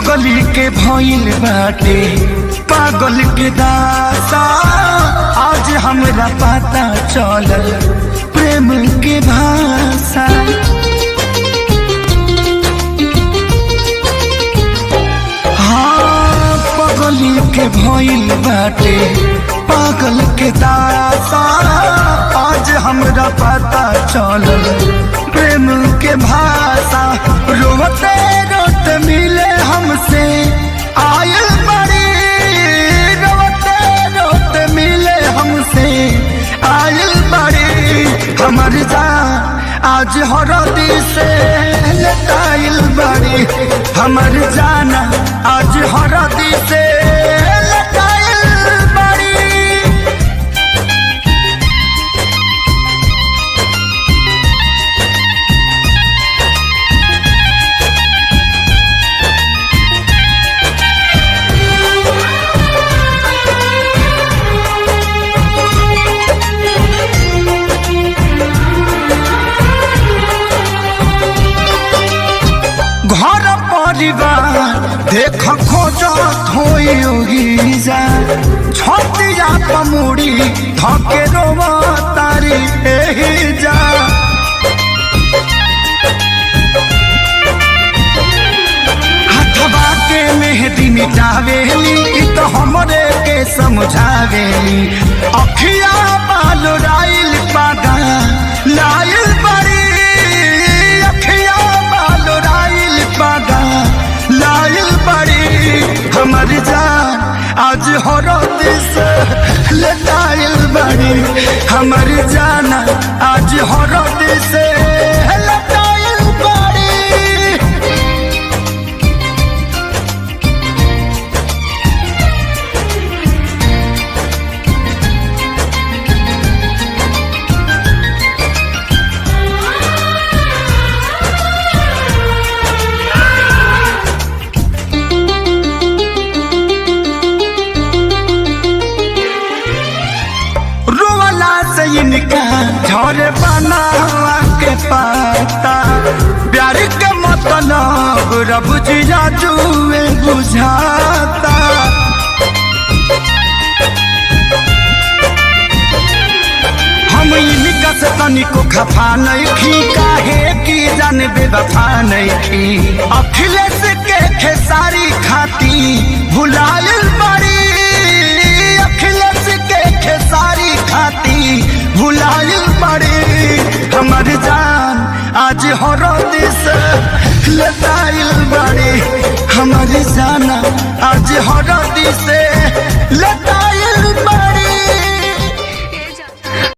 पगली के भइल बाटे पागल के दासा। आज हमरा पता चलल प्रेम के भाषा। हाँ पगली के भइल बाटे पागल के दासा। आज हमरा पता चलल प्रेम के भाषा। रोते रोते मिले हमसे आयल बड़ी, रोते रोते मिले हमसे आयल बड़ी। हमर जान आज हरदी से लटाइल बड़ी, हमर जाना आज हरदी से लटाइल बड़ी। घर परिवार देख खोजत होई जा, छतिया पमुड़ी धके रोवा तारी एही जा। हथवा के मेहंदी मिटावेली इ तो हमरे के समझावेली। अखिया बाल राइल पागा लाइल बड़ी, अखिया बाल राइल पागा लाइल बड़ी। हमर जान आज हरद से लटाइल बड़ी, हमर जाना आज हरद से लटाइल बड़ी। इनका झोर बनावा के पाता, प्यार के मतलब रब जिया जुए बुझाता। हम इनका से तनिको खफा नहीं खी, काहे की जान बेवफा नहीं खी। अखिलेश के खेसारी खाती भुलाइल बड़ी, अखिलेश के खेसारी खाती भुलाइल बड़ी। हमर जान आज हरद से लटाइल बड़ी, हमर जाना आज हरद से